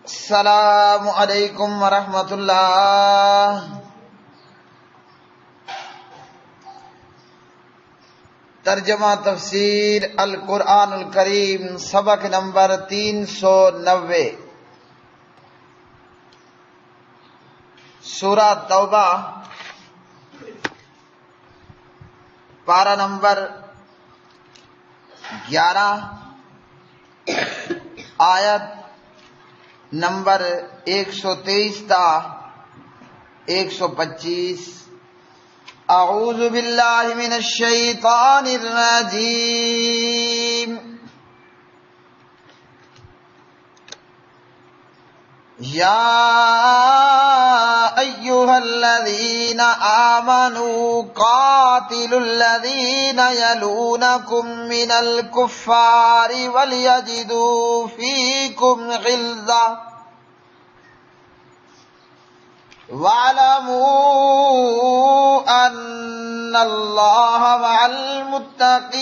السلام علیکم ورحمۃ اللہ۔ ترجمہ تفسیر القرآن الکریم، سبق نمبر 390، سورہ توبہ، پارہ نمبر 11، آیت نمبر 123 تا 125۔ اعوذ باللہ من الشیطان الرجیم۔ یا ایھا الذین آمنوا قاتلوا الذین یلونکم من الکفار ولیجدوا فیکم غلظۃ وَاعْلَمُوا أَنَّ اللَّهَ مَعَ الْمُتَّقِينَ۔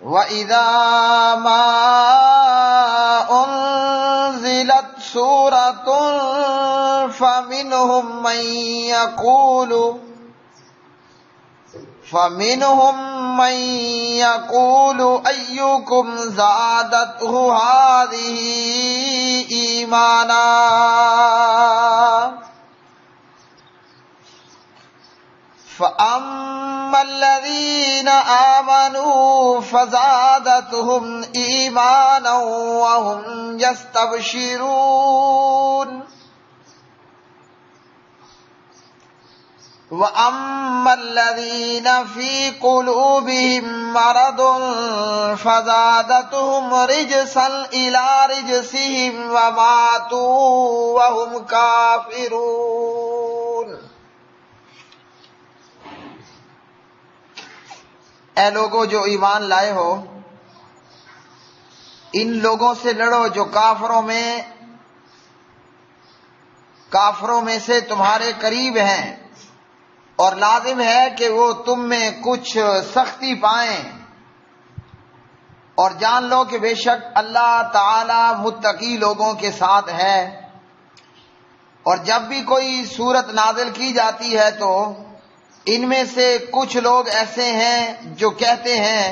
وَإِذَا مَا أُنزِلَتْ سُورَةٌ فَمِنْهُمْ مَنْ يَقُولُ أَيُّكُمْ زَادَتْهُ هَٰذِهِ إِيمَانًا فَأَمَّا الَّذِينَ آمَنُوا فَزَادَتْهُمْ إِيمَانًا وَهُمْ يَسْتَبْشِرُونَ۔ وَأَمَّا الَّذِينَ فِي قُلُوبِهِم مَّرَضٌ فَزَادَتْهُمْ رِجْسًا إِلَىٰ رِجْسِهِمْ وَمَاتُوا وَهُمْ كَافِرُونَ۔ اے لوگو جو ایمان لائے ہو، ان لوگوں سے لڑو جو کافروں میں سے تمہارے قریب ہیں، اور لازم ہے کہ وہ تم میں کچھ سختی پائیں، اور جان لو کہ بے شک اللہ تعالی متقی لوگوں کے ساتھ ہے۔ اور جب بھی کوئی سورت نازل کی جاتی ہے تو ان میں سے کچھ لوگ ایسے ہیں جو کہتے ہیں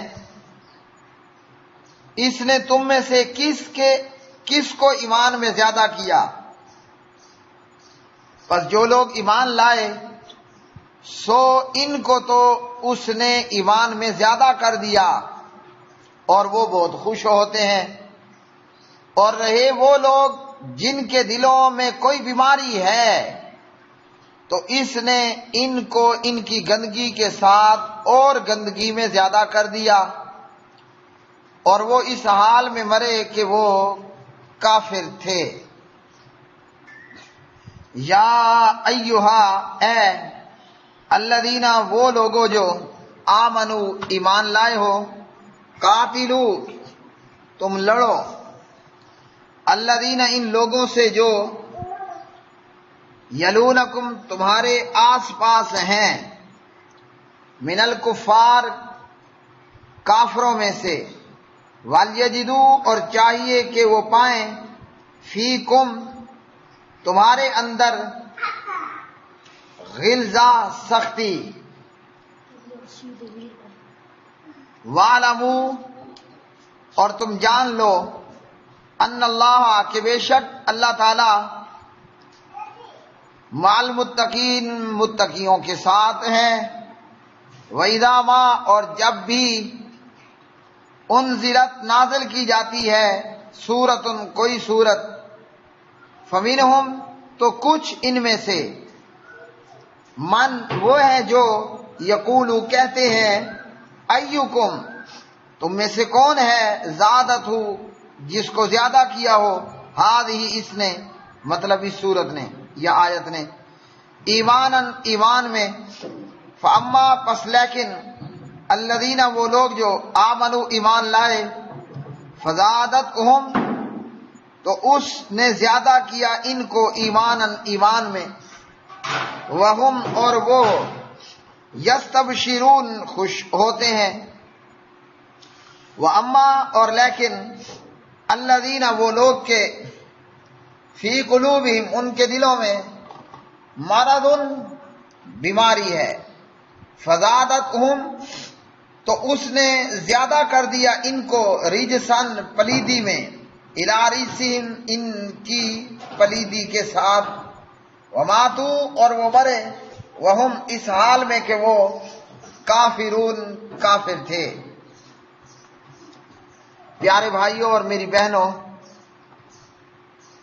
اس نے تم میں سے کس کو ایمان میں زیادہ کیا؟ پس جو لوگ ایمان لائے سو ان کو تو اس نے ایمان میں زیادہ کر دیا، اور وہ بہت خوش ہوتے ہیں۔ اور رہے وہ لوگ جن کے دلوں میں کوئی بیماری ہے تو اس نے ان کو ان کی گندگی کے ساتھ اور گندگی میں زیادہ کر دیا، اور وہ اس حال میں مرے کہ وہ کافر تھے۔ یا ایھا، اے الذین، وہ لوگوں جو آمنو، ایمان لائے ہو، قاتلو، تم لڑو، الذین، ان لوگوں سے جو یلونکم، تمہارے آس پاس ہیں، من الکفار، کافروں میں سے، ولیجدوا، اور چاہیے کہ وہ پائیں، فیکم، تمہارے اندر، غلظہ، سختی، وَاعْلَمُوا، اور تم جان لو، ان اللہ، کہ بے شک اللہ تعالی، مع المتقین، متقیوں کے ساتھ ہیں۔ وَإِذَا مَا، اور جب بھی، انزلت، نازل کی جاتی ہے، سورۃ، کوئی سورت، فَمِنْهُمْ، تو کچھ ان میں سے، من، وہ ہے جو، یقولو، کہتے ہیں، ایکم، تم میں سے کون ہے، زادت ہو، جس کو زیادہ کیا ہو، ہذہ، اس نے، مطلب اس سورت نے یا آیت نے، ایماناً، ایمان میں، فاما، پس لیکن، الذین، وہ لوگ جو آمنو، ایمان لائے، فزادتہم، تو اس نے زیادہ کیا ان کو، ایماناً، ایمان میں، وہم، اور وہ، یستبشرون، خوش ہوتے ہیں، وَأَمَّا اور لیکن الذین وہ لوگ کے فی قلوبہم ان کے دلوں میں مرض بیماری ہے، فزادتہم تو اس نے زیادہ کر دیا ان کو رجسن پلیدی میں، الی رجسہم ان کی پلیدی کے ساتھ، وماتوا اور وہ مرے، وہم اس حال میں کہ وہ کافرون کافر تھے۔ پیارے بھائیوں اور میری بہنوں،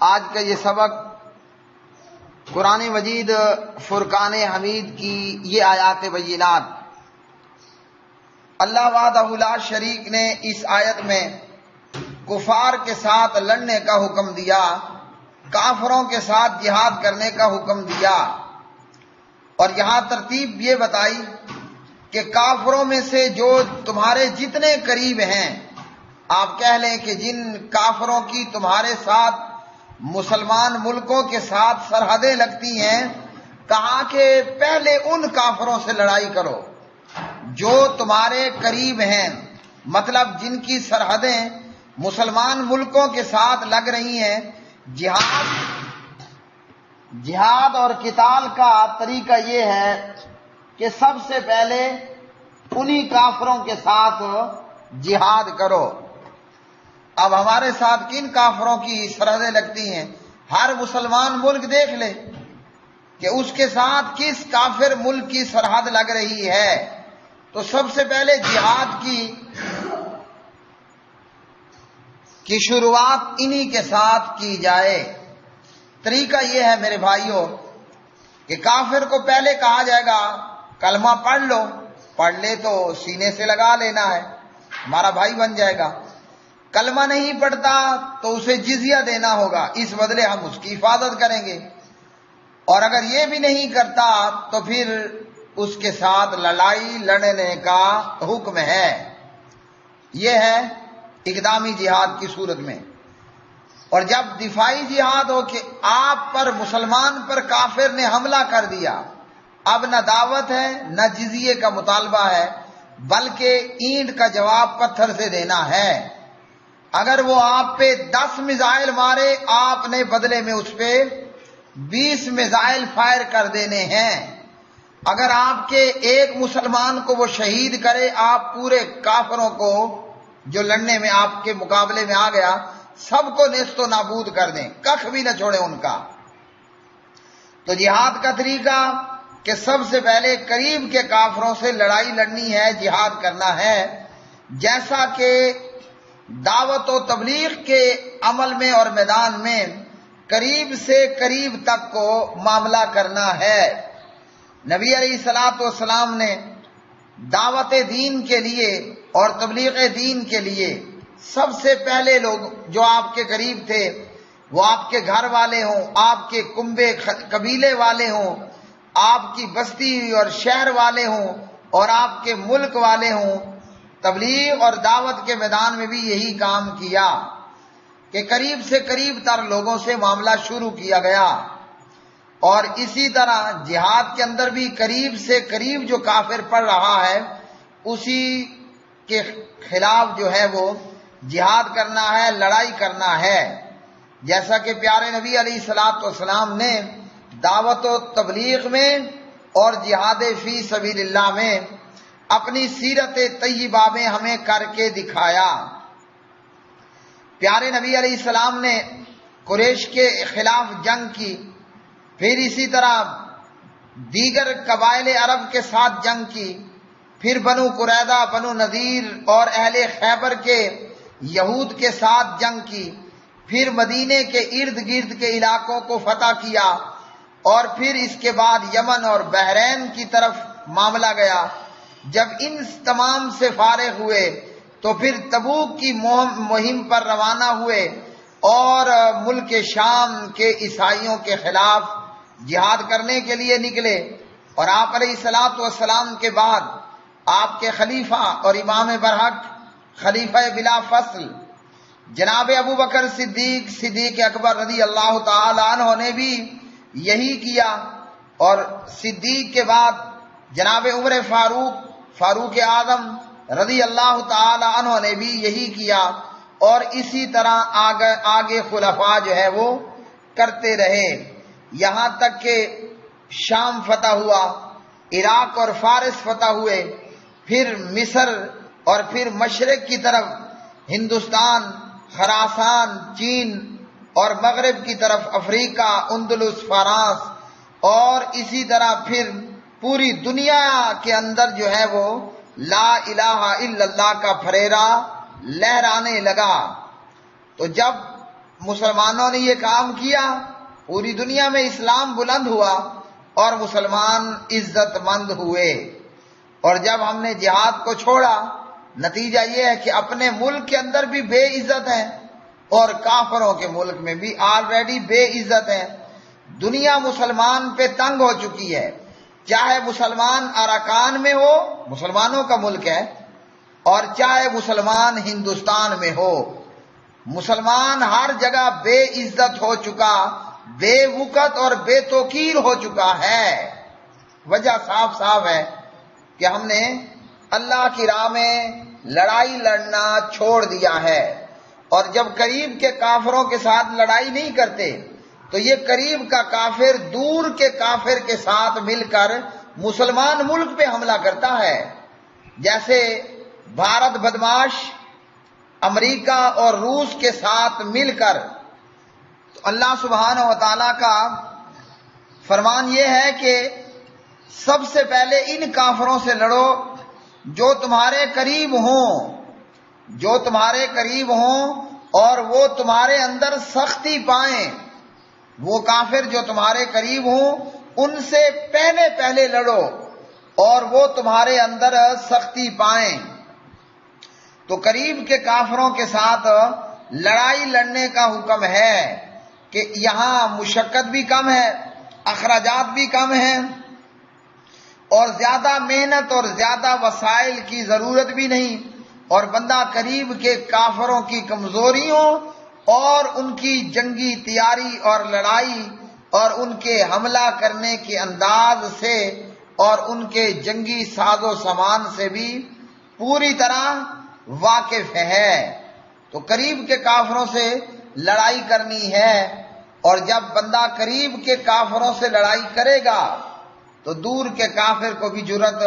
آج کا یہ سبق قرآن مجید فرقان حمید کی یہ آیات بینات، اللہ وحدہ لا شریک نے اس آیت میں کفار کے ساتھ لڑنے کا حکم دیا، کافروں کے ساتھ جہاد کرنے کا حکم دیا، اور یہاں ترتیب یہ بتائی کہ کافروں میں سے جو تمہارے جتنے قریب ہیں، آپ کہہ لیں کہ جن کافروں کی تمہارے ساتھ مسلمان ملکوں کے ساتھ سرحدیں لگتی ہیں، کہا کہ پہلے ان کافروں سے لڑائی کرو جو تمہارے قریب ہیں، مطلب جن کی سرحدیں مسلمان ملکوں کے ساتھ لگ رہی ہیں۔ جہاد اور قتال کا طریقہ یہ ہے کہ سب سے پہلے انہی کافروں کے ساتھ جہاد کرو۔ اب ہمارے ساتھ کن کافروں کی سرحدیں لگتی ہیں؟ ہر مسلمان ملک دیکھ لے کہ اس کے ساتھ کس کافر ملک کی سرحد لگ رہی ہے، تو سب سے پہلے جہاد کی شروعات انہی کے ساتھ کی جائے۔ طریقہ یہ ہے میرے بھائیوں کہ کافر کو پہلے کہا جائے گا کلمہ پڑھ لو، پڑھ لے تو سینے سے لگا لینا ہے، ہمارا بھائی بن جائے گا۔ کلمہ نہیں پڑھتا تو اسے جزیہ دینا ہوگا، اس بدلے ہم اس کی حفاظت کریں گے، اور اگر یہ بھی نہیں کرتا تو پھر اس کے ساتھ لڑائی لڑنے کا حکم ہے۔ یہ ہے اقدامی جہاد کی صورت میں۔ اور جب دفاعی جہاد ہو کہ آپ پر مسلمان پر کافر نے حملہ کر دیا، اب نہ دعوت ہے نہ جزیے کا مطالبہ ہے، بلکہ اینٹ کا جواب پتھر سے دینا ہے۔ اگر وہ آپ پہ 10 میزائل مارے، آپ نے بدلے میں اس پہ 20 میزائل فائر کر دینے ہیں۔ اگر آپ کے ایک مسلمان کو وہ شہید کرے، آپ پورے کافروں کو جو لڑنے میں آپ کے مقابلے میں آ گیا سب کو نیست و نابود کر دیں، کخ بھی نہ چھوڑیں ان کا۔ تو جہاد کا طریقہ کہ سب سے پہلے قریب کے کافروں سے لڑائی لڑنی ہے، جہاد کرنا ہے، جیسا کہ دعوت و تبلیغ کے عمل میں اور میدان میں قریب سے قریب تک کو معاملہ کرنا ہے۔ نبی علیہ الصلوۃ والسلام نے دعوت دین کے لیے اور تبلیغ دین کے لیے سب سے پہلے لوگ جو آپ کے قریب تھے، وہ آپ کے گھر والے ہوں، آپ کے کنبے قبیلے والے ہوں، آپ کی بستی اور شہر والے ہوں، اور آپ کے ملک والے ہوں، تبلیغ اور دعوت کے میدان میں بھی یہی کام کیا کہ قریب سے قریب تر لوگوں سے معاملہ شروع کیا گیا۔ اور اسی طرح جہاد کے اندر بھی قریب سے قریب جو کافر پڑ رہا ہے اسی کے خلاف جو ہے وہ جہاد کرنا ہے، لڑائی کرنا ہے۔ جیسا کہ پیارے نبی علیہ الصلوۃ والسلام نے دعوت و تبلیغ میں اور جہاد فی سبیل اللہ میں اپنی سیرت طیبہ میں ہمیں کر کے دکھایا۔ پیارے نبی علیہ السلام نے قریش کے خلاف جنگ کی، پھر اسی طرح دیگر قبائل عرب کے ساتھ جنگ کی، پھر بنو قریظہ، بنو نذیر اور اہل خیبر کے یہود کے ساتھ جنگ کی، پھر مدینے کے ارد گرد کے علاقوں کو فتح کیا، اور پھر اس کے بعد یمن اور بحرین کی طرف معاملہ گیا۔ جب ان تمام سے فارغ ہوئے تو پھر تبوک کی مہم پر روانہ ہوئے اور ملک شام کے عیسائیوں کے خلاف جہاد کرنے کے لیے نکلے۔ اور آپ علیہ الصلوۃ والسلام کے بعد آپ کے خلیفہ اور امام برحق خلیفہ بلا فصل جناب ابو بکر صدیق اکبر رضی اللہ تعالی عنہ نے بھی یہی کیا، اور صدیق کے بعد جناب عمر فاروق اعظم رضی اللہ تعالی عنہ نے بھی یہی کیا، اور اسی طرح آگے خلفاء جو ہے وہ کرتے رہے، یہاں تک کہ شام فتح ہوا، عراق اور فارس فتح ہوئے، پھر مصر، اور پھر مشرق کی طرف ہندوستان، خراسان، چین، اور مغرب کی طرف افریقہ، اندلس، فرانس، اور اسی طرح پھر پوری دنیا کے اندر جو ہے وہ لا الہ الا اللہ کا پھریرا لہرانے لگا۔ تو جب مسلمانوں نے یہ کام کیا، پوری دنیا میں اسلام بلند ہوا اور مسلمان عزت مند ہوئے۔ اور جب ہم نے جہاد کو چھوڑا، نتیجہ یہ ہے کہ اپنے ملک کے اندر بھی بے عزت ہیں اور کافروں کے ملک میں بھی آلریڈی بے عزت ہیں۔ دنیا مسلمان پہ تنگ ہو چکی ہے، چاہے مسلمان اراکان میں ہو، مسلمانوں کا ملک ہے، اور چاہے مسلمان ہندوستان میں ہو، مسلمان ہر جگہ بے عزت ہو چکا، بے وقت اور بے توقیر ہو چکا ہے۔ وجہ صاف صاف ہے کہ ہم نے اللہ کی راہ میں لڑائی لڑنا چھوڑ دیا ہے، اور جب قریب کے کافروں کے ساتھ لڑائی نہیں کرتے تو یہ قریب کا کافر دور کے کافر کے ساتھ مل کر مسلمان ملک پہ حملہ کرتا ہے۔ جیسے بھارت بدماش امریکہ اور روس کے ساتھ مل کر، تو اللہ سبحانہ و تعالیٰ کا فرمان یہ ہے کہ سب سے پہلے ان کافروں سے لڑو جو تمہارے قریب ہوں، جو تمہارے قریب ہوں اور وہ تمہارے اندر سختی پائیں۔ وہ کافر جو تمہارے قریب ہوں ان سے پہلے لڑو اور وہ تمہارے اندر سختی پائیں۔ تو قریب کے کافروں کے ساتھ لڑائی لڑنے کا حکم ہے کہ یہاں مشقت بھی کم ہے، اخراجات بھی کم ہیں، اور زیادہ محنت اور زیادہ وسائل کی ضرورت بھی نہیں، اور بندہ قریب کے کافروں کی کمزوریوں اور ان کی جنگی تیاری اور لڑائی اور ان کے حملہ کرنے کے انداز سے اور ان کے جنگی ساز و سامان سے بھی پوری طرح واقف ہے۔ تو قریب کے کافروں سے لڑائی کرنی ہے، اور جب بندہ قریب کے کافروں سے لڑائی کرے گا تو دور کے کافر کو بھی جرأت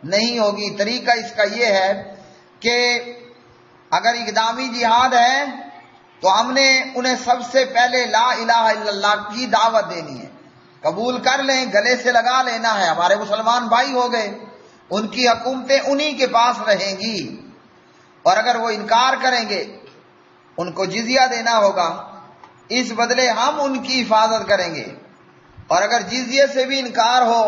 نہیں ہوگی۔ طریقہ اس کا یہ ہے کہ اگر اقدامی جہاد ہے تو ہم نے انہیں سب سے پہلے لا الہ الا اللہ کی دعوت دینی ہے، قبول کر لیں، گلے سے لگا لینا ہے، ہمارے مسلمان بھائی ہو گئے، ان کی حکومتیں انہی کے پاس رہیں گی، اور اگر وہ انکار کریں گے ان کو جزیہ دینا ہوگا، اس بدلے ہم ان کی حفاظت کریں گے، اور اگر جزیے سے بھی انکار ہو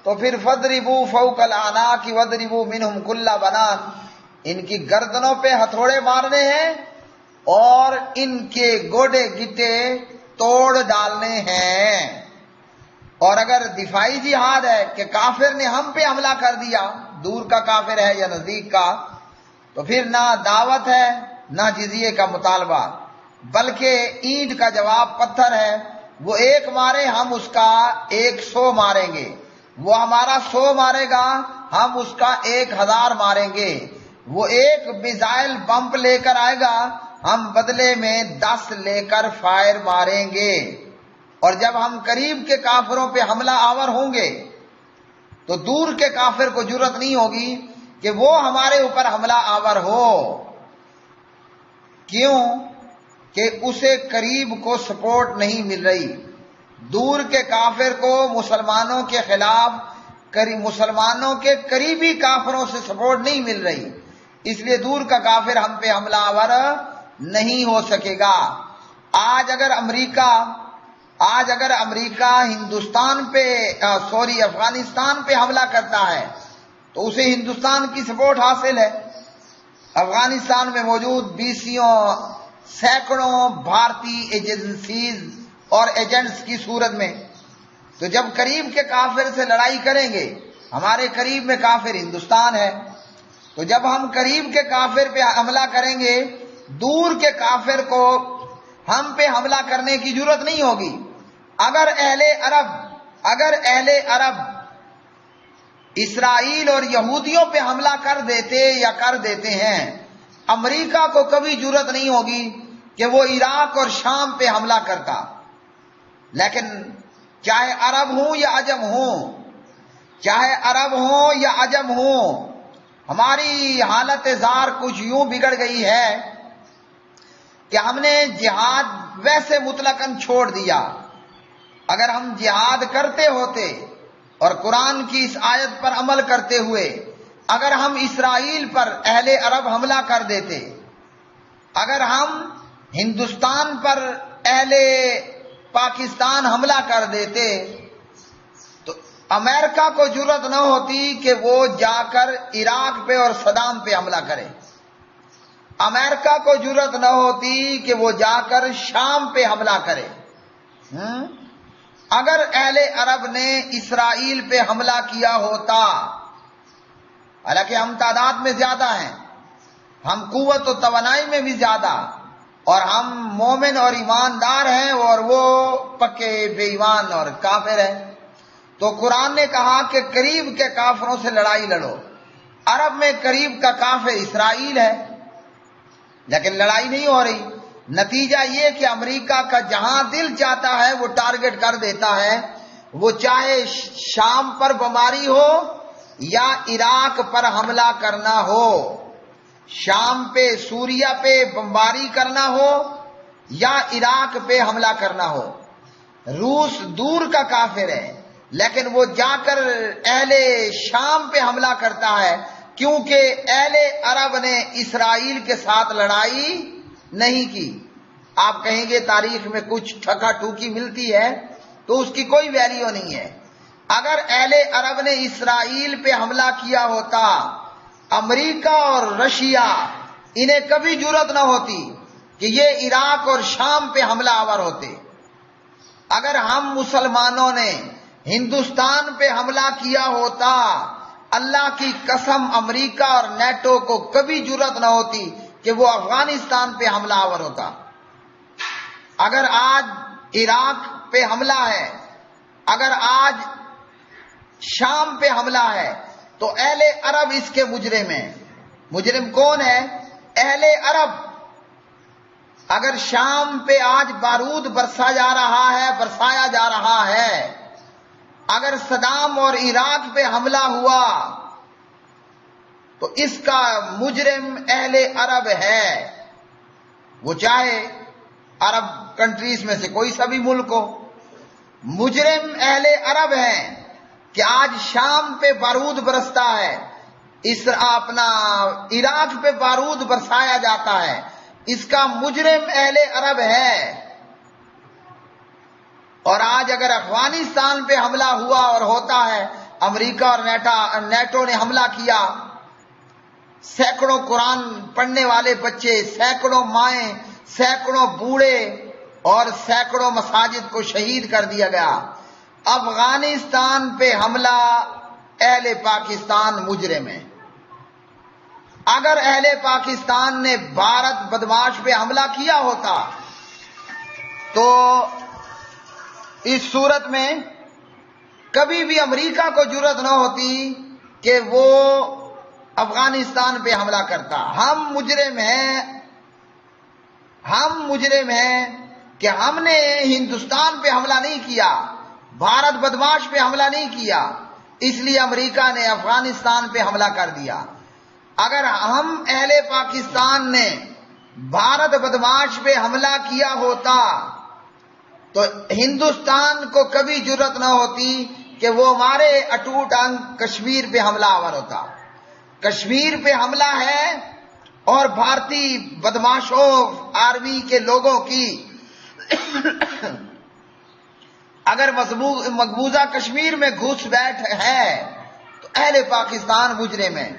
تو پھر فَاضْرِبُوا فَوْقَ الْأَعْنَاقِ وَاضْرِبُوا مِنْهُمْ كُلَّ بَنَانٍ، ان کی گردنوں پہ ہتھوڑے مارنے ہیں اور ان کے گوڑے گٹے توڑ ڈالنے ہیں۔ اور اگر دفاعی جہاد ہے کہ کافر نے ہم پہ حملہ کر دیا، دور کا کافر ہے یا نزدیک کا، تو پھر نہ دعوت ہے نہ جزیے کا مطالبہ، بلکہ اینٹ کا جواب پتھر ہے، وہ ایک مارے ہم اس کا 100 ماریں گے، وہ ہمارا 100 مارے گا ہم اس کا 1000 ماریں گے، وہ ایک میزائل بمپ لے کر آئے گا ہم بدلے میں 10 لے کر فائر ماریں گے۔ اور جب ہم قریب کے کافروں پہ حملہ آور ہوں گے تو دور کے کافر کو جرأت نہیں ہوگی کہ وہ ہمارے اوپر حملہ آور ہو۔ کیوں؟ کہ اسے قریب کو سپورٹ نہیں مل رہی، دور کے کافر کو مسلمانوں کے خلاف مسلمانوں کے قریبی کافروں سے سپورٹ نہیں مل رہی، اس لیے دور کا کافر ہم پہ حملہ آور نہیں ہو سکے گا۔ آج اگر امریکہ ہندوستان پہ افغانستان پہ حملہ کرتا ہے تو اسے ہندوستان کی سپورٹ حاصل ہے، افغانستان میں موجود سینکڑوں بھارتی ایجنسیز اور ایجنٹس کی صورت میں۔ تو جب قریب کے کافر سے لڑائی کریں گے، ہمارے قریب میں کافر ہندوستان ہے، تو جب ہم قریب کے کافر پہ حملہ کریں گے، دور کے کافر کو ہم پہ حملہ کرنے کی جرأت نہیں ہوگی۔ اگر اہل عرب اسرائیل اور یہودیوں پہ حملہ کر دیتے ہیں، امریکہ کو کبھی جرأت نہیں ہوگی کہ وہ عراق اور شام پہ حملہ کرتا۔ لیکن چاہے عرب ہوں یا عجم ہوں، چاہے عرب ہوں یا عجم ہوں، ہماری حالت زار کچھ یوں بگڑ گئی ہے کہ ہم نے جہاد ویسے مطلقاً چھوڑ دیا۔ اگر ہم جہاد کرتے ہوتے اور قرآن کی اس آیت پر عمل کرتے ہوئے اگر ہم اسرائیل پر اہل عرب حملہ کر دیتے، اگر ہم ہندوستان پر اہل پاکستان حملہ کر دیتے، تو امریکہ کو جرأت نہ ہوتی کہ وہ جا کر عراق پہ اور صدام پہ حملہ کرے، امریکہ کو جرأت نہ ہوتی کہ وہ جا کر شام پہ حملہ کرے۔ اگر اہل عرب نے اسرائیل پہ حملہ کیا ہوتا، حالانکہ ہم تعداد میں زیادہ ہیں، ہم قوت و توانائی میں بھی زیادہ، اور ہم مومن اور ایماندار ہیں، اور وہ پکے بے ایمان اور کافر ہیں، تو قرآن نے کہا کہ قریب کے کافروں سے لڑائی لڑو۔ عرب میں قریب کا کافر اسرائیل ہے، لیکن لڑائی نہیں ہو رہی۔ نتیجہ یہ کہ امریکہ کا جہاں دل چاہتا ہے وہ ٹارگٹ کر دیتا ہے، وہ چاہے شام پر بمباری ہو یا عراق پر حملہ کرنا ہو، شام پہ سوریا پہ بمباری کرنا ہو یا عراق پہ حملہ کرنا ہو۔ روس دور کا کافر ہے، لیکن وہ جا کر اہل شام پہ حملہ کرتا ہے، کیونکہ اہل عرب نے اسرائیل کے ساتھ لڑائی نہیں کی۔ آپ کہیں گے تاریخ میں کچھ ٹھکا ٹھوکی ملتی ہے، تو اس کی کوئی ویلیو نہیں ہے۔ اگر اہل عرب نے اسرائیل پہ حملہ کیا ہوتا، امریکہ اور رشیا انہیں کبھی جرأت نہ ہوتی کہ یہ عراق اور شام پہ حملہ آور ہوتے۔ اگر ہم مسلمانوں نے ہندوستان پہ حملہ کیا ہوتا، اللہ کی قسم امریکہ اور نیٹو کو کبھی جرأت نہ ہوتی کہ وہ افغانستان پہ حملہ آور ہوتا۔ اگر آج عراق پہ حملہ ہے، اگر آج شام پہ حملہ ہے، تو اہل عرب اس کے مجرم ہیں۔ مجرم کون ہے؟ اہل عرب۔ اگر شام پہ آج بارود برسایا جا رہا ہے، اگر صدام اور عراق پہ حملہ ہوا، تو اس کا مجرم اہل عرب ہے، وہ چاہے عرب کنٹریز میں سے کوئی سا بھی ملک ہو۔ مجرم اہل عرب ہیں کہ آج شام پہ بارود برستا ہے، عراق پہ بارود برسایا جاتا ہے، اس کا مجرم اہل عرب ہے۔ اور آج اگر افغانستان پہ حملہ ہوا اور ہوتا ہے، امریکہ اور نیٹو نے حملہ کیا، سینکڑوں قرآن پڑھنے والے بچے، سینکڑوں مائیں، سینکڑوں بوڑھے اور سینکڑوں مساجد کو شہید کر دیا گیا۔ افغانستان پہ حملہ اہل پاکستان مجرم ہے۔ اگر اہل پاکستان نے بھارت بدماش پہ حملہ کیا ہوتا، تو اس صورت میں کبھی بھی امریکہ کو جرأت نہ ہوتی کہ وہ افغانستان پہ حملہ کرتا۔ ہم مجرم ہیں کہ ہم نے ہندوستان پہ حملہ نہیں کیا، بھارت بدماش پہ حملہ نہیں کیا، اس لیے امریکہ نے افغانستان پہ حملہ کر دیا۔ اگر ہم اہل پاکستان نے بھارت بدماش پہ حملہ کیا ہوتا، تو ہندوستان کو کبھی جرأت نہ ہوتی کہ وہ ہمارے اٹوٹ انگ کشمیر پہ حملہ آور ہوتا۔ کشمیر پہ حملہ ہے، اور بھارتی بدماشوں آرمی کے لوگوں کی اگر مقبوضہ کشمیر میں گھس بیٹھ ہے، تو اہل پاکستان مجرم ہے۔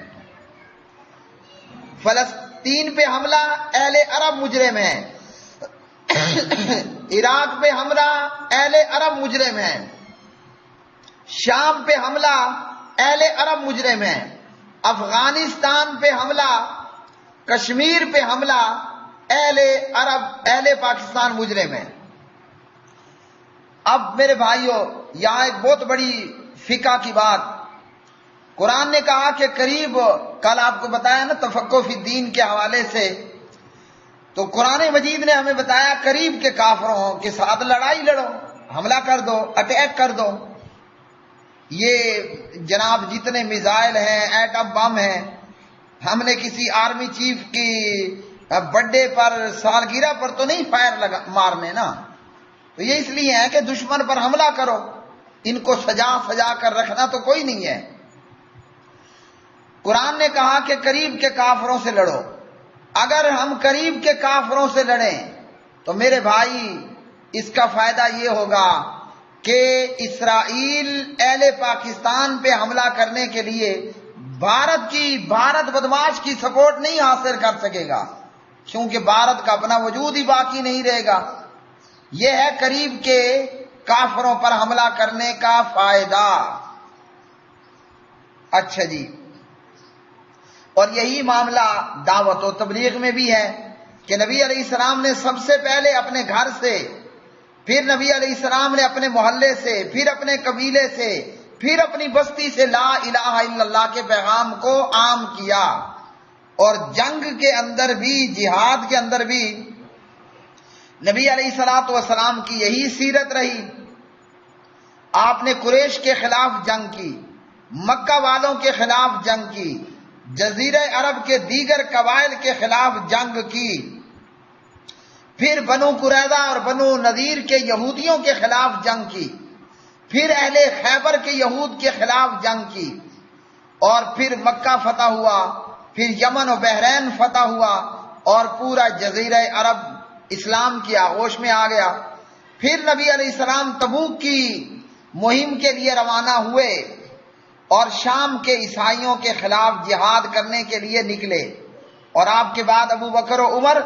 فلسطین پہ حملہ اہل عرب مجرم ہے، عراق پہ حملہ اہل عرب مجرم ہے، شام پہ حملہ اہل عرب مجرم ہے، افغانستان پہ حملہ، کشمیر پہ حملہ اہل پاکستان مجرم ہے۔ اب میرے بھائیوں، یہاں ایک بہت بڑی فقہ کی بات، قرآن نے کہا کہ قریب، کل آپ کو بتایا نا تفقہ فی الدین کے حوالے سے، تو قرآن مجید نے ہمیں بتایا قریب کے کافروں کے ساتھ لڑائی لڑو، حملہ کر دو، اٹیک کر دو۔ یہ جناب جتنے میزائل ہیں، ایٹم بم ہیں، ہم نے کسی آرمی چیف کی برتھ ڈے پر، سالگرہ پر تو نہیں فائر مارنے نا، تو یہ اس لیے ہے کہ دشمن پر حملہ کرو، ان کو سجا کر رکھنا تو کوئی نہیں ہے۔ قرآن نے کہا کہ قریب کے کافروں سے لڑو۔ اگر ہم قریب کے کافروں سے لڑیں تو میرے بھائی اس کا فائدہ یہ ہوگا کہ اسرائیل اہل پاکستان پہ حملہ کرنے کے لیے بھارت بدماش کی سپورٹ نہیں حاصل کر سکے گا، کیونکہ بھارت کا اپنا وجود ہی باقی نہیں رہے گا۔ یہ ہے قریب کے کافروں پر حملہ کرنے کا فائدہ۔ اچھا جی، اور یہی معاملہ دعوت و تبلیغ میں بھی ہے کہ نبی علیہ السلام نے سب سے پہلے اپنے گھر سے، پھر نبی علیہ السلام نے اپنے محلے سے، پھر اپنے قبیلے سے، پھر اپنی بستی سے لا الہ الا اللہ کے پیغام کو عام کیا۔ اور جنگ کے اندر بھی، جہاد کے اندر بھی نبی علیہ الصلوۃ والسلام کی یہی سیرت رہی۔ آپ نے قریش کے خلاف جنگ کی، مکہ والوں کے خلاف جنگ کی، جزیرہ عرب کے دیگر قبائل کے خلاف جنگ کی، پھر بنو قریظہ اور بنو نذیر کے یہودیوں کے خلاف جنگ کی، پھر اہل خیبر کے یہود کے خلاف جنگ کی، اور پھر مکہ فتح ہوا، پھر یمن و بحرین فتح ہوا، اور پورا جزیرہ عرب اسلام کی آغوش میں آ گیا۔ پھر نبی علیہ السلام تبوک کی مہم کے لیے روانہ ہوئے اور شام کے عیسائیوں کے خلاف جہاد کرنے کے لیے نکلے، اور آپ کے بعد ابو بکر و عمر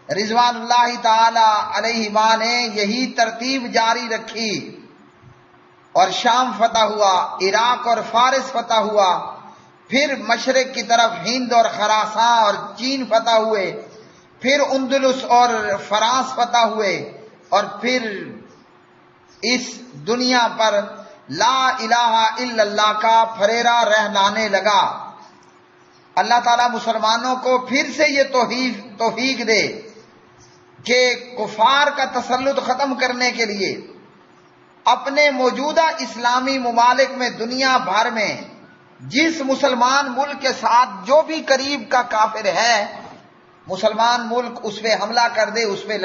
رضوان اللہ تعالی علیہما نے یہی ترتیب جاری رکھی، اور شام فتح ہوا، عراق اور فارس فتح ہوا، پھر مشرق کی طرف ہند اور خراساں اور چین فتح ہوئے، پھر اندلس اور فرانس فتح ہوئے، اور پھر اس دنیا پر لا الہ الا اللہ کا پھریرا رہلانے لگا۔ اللہ تعالیٰ مسلمانوں کو پھر سے یہ توفیق دے کہ کفار کا تسلط ختم کرنے کے لیے اپنے موجودہ اسلامی ممالک میں، دنیا بھر میں جس مسلمان ملک کے ساتھ جو بھی قریب کا کافر ہے، مسلمان ملک اس پہ حملہ کر دے، اس پہ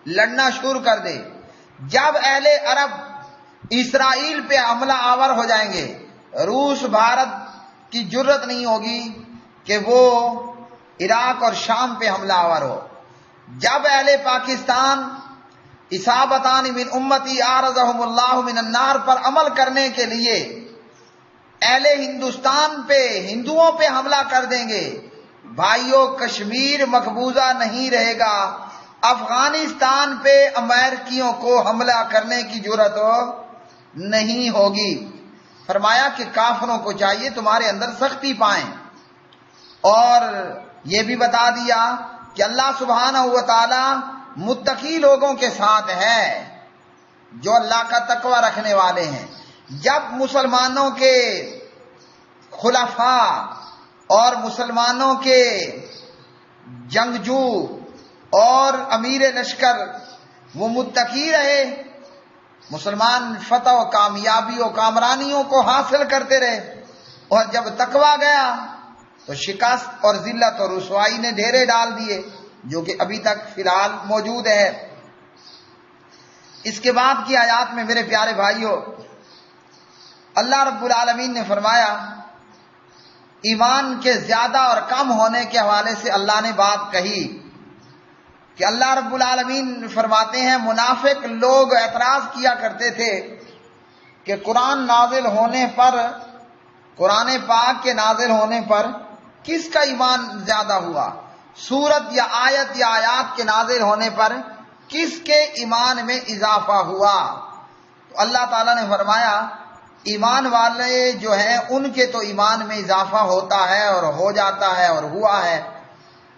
لڑنا شروع کر دے۔ جب اہل عرب اسرائیل پہ حملہ آور ہو جائیں گے، روس بھارت کی جرت نہیں ہوگی کہ وہ عراق اور شام پہ حملہ آور ہو۔ جب اہل پاکستان اصابتان من امتی اعرضهم اللہ من النار پر عمل کرنے کے لیے اہل ہندوستان پہ، ہندوؤں پہ حملہ کر دیں گے، بھائیوں کشمیر مقبوضہ نہیں رہے گا، افغانستان پہ امریکیوں کو حملہ کرنے کی جرت نہیں ہوگی۔ فرمایا کہ کافروں کو چاہیے تمہارے اندر سختی پائیں، اور یہ بھی بتا دیا کہ اللہ سبحانہ و تعالی متقی لوگوں کے ساتھ ہے، جو اللہ کا تقوی رکھنے والے ہیں۔ جب مسلمانوں کے خلفاء اور مسلمانوں کے جنگجو اور امیر لشکر وہ متقی رہے، مسلمان فتح و کامیابی و کامرانیوں کو حاصل کرتے رہے، اور جب تقوی گیا تو شکست اور ذلت اور رسوائی نے ڈھیرے ڈال دیے، جو کہ ابھی تک فی الحال موجود ہے۔ اس کے بعد کی آیات میں میرے پیارے بھائیوں، اللہ رب العالمین نے فرمایا، ایمان کے زیادہ اور کم ہونے کے حوالے سے اللہ نے بات کہی کہ اللہ رب العالمین فرماتے ہیں منافق لوگ اعتراض کیا کرتے تھے کہ قرآن نازل ہونے پر، قرآن پاک کے نازل ہونے پر کس کا ایمان زیادہ ہوا، سورت یا آیت یا آیات کے نازل ہونے پر کس کے ایمان میں اضافہ ہوا۔ تو اللہ تعالیٰ نے فرمایا ایمان والے جو ہیں ان کے تو ایمان میں اضافہ ہوتا ہے اور ہو جاتا ہے اور ہوا ہے،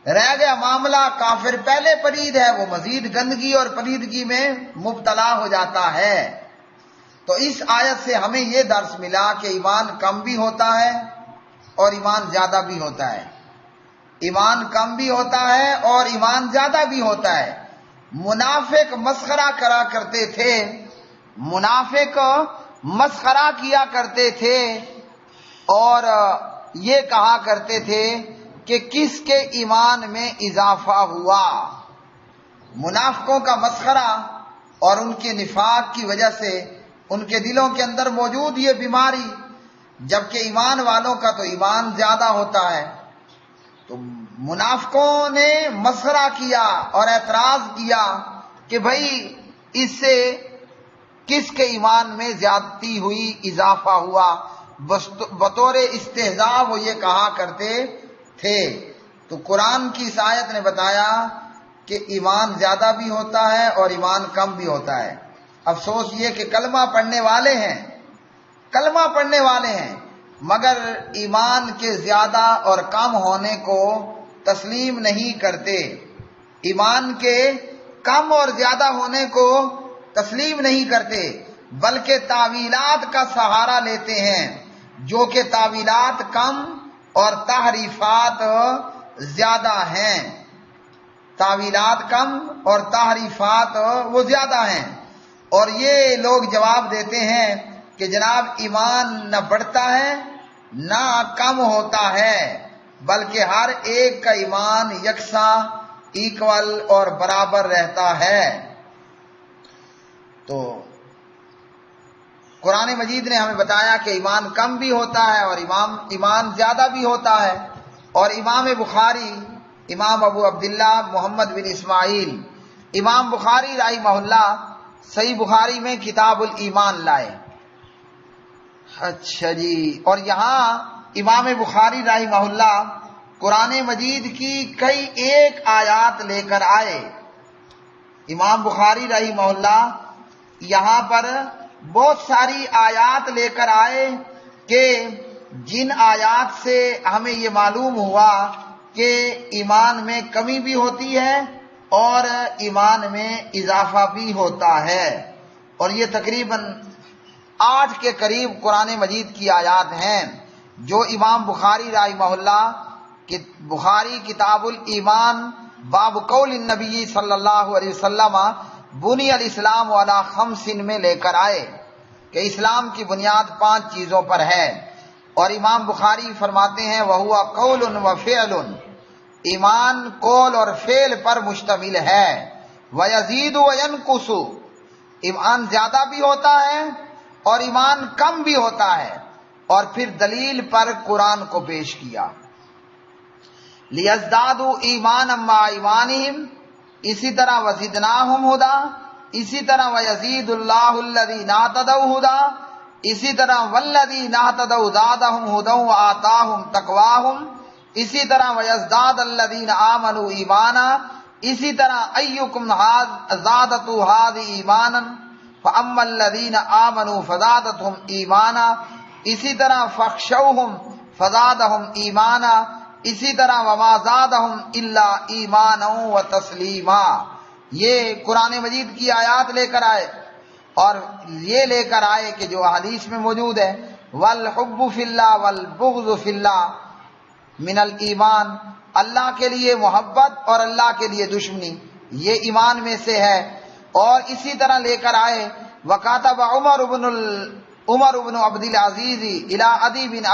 رہ گیا معاملہ کافر پہلے پلید ہے، وہ مزید گندگی اور پلیدگی میں مبتلا ہو جاتا ہے۔ تو اس آیت سے ہمیں یہ درس ملا کہ ایمان کم بھی ہوتا ہے اور ایمان زیادہ بھی ہوتا ہے، ایمان کم بھی ہوتا ہے اور ایمان زیادہ بھی ہوتا ہے۔ منافق مسخرہ کرا کرتے تھے، منافق مسخرہ کیا کرتے تھے اور یہ کہا کرتے تھے کہ کس کے ایمان میں اضافہ ہوا۔ منافقوں کا مسخرہ اور ان کے نفاق کی وجہ سے ان کے دلوں کے اندر موجود یہ بیماری، جبکہ ایمان والوں کا تو ایمان زیادہ ہوتا ہے۔ تو منافقوں نے مسخرہ کیا اور اعتراض کیا کہ بھائی اس سے کس کے ایمان میں زیادتی ہوئی، اضافہ ہوا، بطور استہزاء وہ یہ کہا کرتے تھے۔ تو قرآن کی اس آیت نے بتایا کہ ایمان زیادہ بھی ہوتا ہے اور ایمان کم بھی ہوتا ہے۔ افسوس یہ کہ کلمہ پڑھنے والے ہیں، کلمہ پڑھنے والے ہیں، مگر ایمان کے زیادہ اور کم ہونے کو تسلیم نہیں کرتے، ایمان کے کم اور زیادہ ہونے کو تسلیم نہیں کرتے، بلکہ تعویلات کا سہارا لیتے ہیں، جو کہ تعویلات کم اور تحریفات زیادہ ہیں، تعویلات کم اور تحریفات وہ زیادہ ہیں۔ اور یہ لوگ جواب دیتے ہیں کہ جناب ایمان نہ بڑھتا ہے نہ کم ہوتا ہے، بلکہ ہر ایک کا ایمان یکساں، ایکول اور برابر رہتا ہے۔ تو قرآن مجید نے ہمیں بتایا کہ ایمان کم بھی ہوتا ہے اور ایمان زیادہ بھی ہوتا ہے۔ اور امام بخاری، امام ابو عبداللہ محمد بن اسماعیل، امام بخاری رحمہ اللہ صحیح بخاری میں کتاب الایمان لائے۔ اچھا جی، اور یہاں امام بخاری رحمہ اللہ قرآن مجید کی کئی ایک آیات لے کر آئے۔ امام بخاری رحمہ اللہ یہاں پر بہت ساری آیات لے کر آئے کہ جن آیات سے ہمیں یہ معلوم ہوا کہ ایمان میں کمی بھی ہوتی ہے اور ایمان میں اضافہ بھی ہوتا ہے۔ اور یہ تقریباً 8 کے قریب قرآن مجید کی آیات ہیں جو امام بخاری رحمہ اللہ بخاری کتاب الایمان باب قول النبی صلی اللہ علیہ وسلم بنی الاسلام علی 5 میں لے کر آئے کہ اسلام کی بنیاد 5 چیزوں پر ہے۔ اور امام بخاری فرماتے ہیں وَهُوَ قَوْلٌ وَفِعْلٌ، ایمان قول اور فعل پر مشتمل ہے۔ وَيَزِيدُ وَيَنْقُصُ، ایمان زیادہ بھی ہوتا ہے اور ایمان کم بھی ہوتا ہے۔ اور پھر دلیل پر قرآن کو پیش کیا، لِيَزْدَادُوا إِيمَانًا مَّعَ إِيمَانِهِمْ، اسی طرح وَزِدْنَاهُمْ هُدًى، اسی طرح وَيَزِيدُ اللَّهُ الَّذِينَ اهْتَدَوْا هُدًى، اسی طرح وَالَّذِينَ اهْتَدَوْا زَادَهُمْ هُدًى وَآتَاهُمْ تَقْوَاهُمْ، اسی طرح وَيَزْدَادَ الَّذِينَ آمَنُوا إِيمَانًا، اسی طرح أَيُّكُمْ زَادَتْهُ هَٰذِهِ إِيمَانًا فَأَمَّا الَّذِينَ آمَنُوا فَزَادَتْهُمْ إِيمَانًا، اسی طرح فَاخْشَوْهُمْ فَزَادَهُمْ إِيمَانًا، اسی طرح وَمَا زَادَهُمْ إِلَّا إِيمَانًا وَتَسْلِيمًا۔ یہ قرآن مجید کی آیات لے کر آئے اور یہ لے کر آئے کہ جو حدیث میں موجود ہے وَالْحُبُّ فِي اللَّهِ وَالْبُغْضُ فِي اللَّهِ مِنَ الْإِيمَانِ، اللہ کے لیے محبت اور اللہ کے لیے دشمنی یہ ایمان میں سے ہے۔ اور اسی طرح لے کر آئے وَكَاتَبَ عمر بن عبد العزیز إِلَىٰ عَدِي بن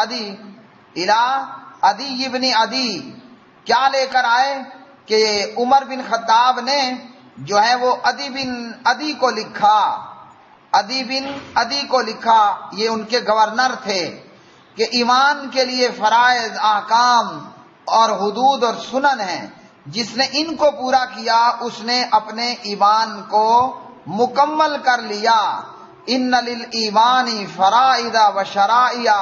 عدی بن عدی، کیا لے کر آئے کہ عمر بن خطاب نے جو ہے وہ عدی بن عدی کو لکھا، عدی بن عدی کو لکھا، یہ ان کے گورنر تھے، کہ ایمان کے لیے فرائض، احکام اور حدود اور سنن ہیں، جس نے ان کو پورا کیا اس نے اپنے ایمان کو مکمل کر لیا۔ ان للایمان فرائض وشرائع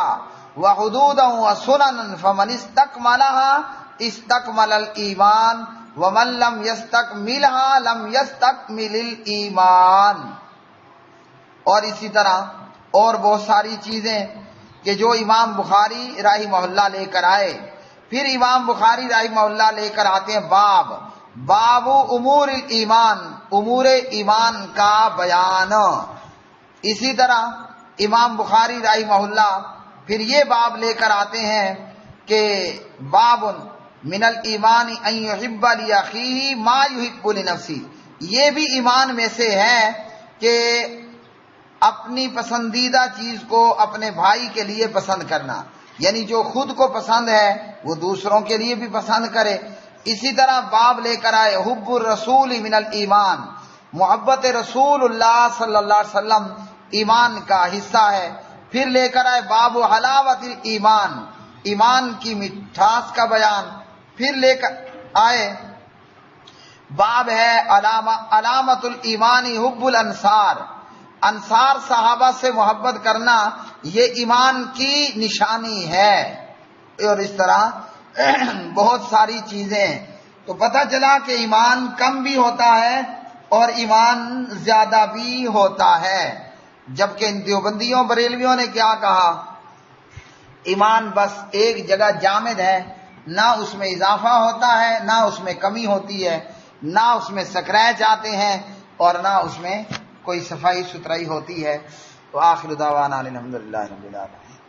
وحدودا وسننا فمن استکملها استکمل الایمان ومن لم یستکملها لم یستکمل الایمان۔ اور اسی طرح اور بہت ساری چیزیں کہ جو امام بخاری رحمہ اللہ لے کر آئے۔ پھر امام بخاری رحمہ اللہ لے کر آتے ہیں باب امور الایمان، امور ایمان کا بیان۔ اسی طرح امام بخاری رحمہ اللہ پھر یہ باب لے کر آتے ہیں کہ باب من الایمان ان یحب لاخیہ ما یحب لنفسہ، یہ بھی ایمان میں سے ہے کہ اپنی پسندیدہ چیز کو اپنے بھائی کے لیے پسند کرنا، یعنی جو خود کو پسند ہے وہ دوسروں کے لیے بھی پسند کرے۔ اسی طرح باب لے کر آئے حب الرسول من الایمان، محبت رسول اللہ صلی اللہ علیہ وسلم ایمان کا حصہ ہے۔ پھر لے کر آئے باب حلاوت الایمان، ایمان کی مٹھاس کا بیان۔ پھر لے کر آئے باب ہے علامت الایمان حب الانصار، انصار صحابہ سے محبت کرنا یہ ایمان کی نشانی ہے۔ اور اس طرح بہت ساری چیزیں، تو پتہ چلا کہ ایمان کم بھی ہوتا ہے اور ایمان زیادہ بھی ہوتا ہے۔ جبکہ ان دیوبندیوں بریلویوں نے کیا کہا، ایمان بس ایک جگہ جامد ہے، نہ اس میں اضافہ ہوتا ہے نہ اس میں کمی ہوتی ہے، نہ اس میں سکریچ آتے ہیں اور نہ اس میں کوئی صفائی ستھرائی ہوتی ہے۔ تو آخر دعوانا الحمدللہ رب العالمین۔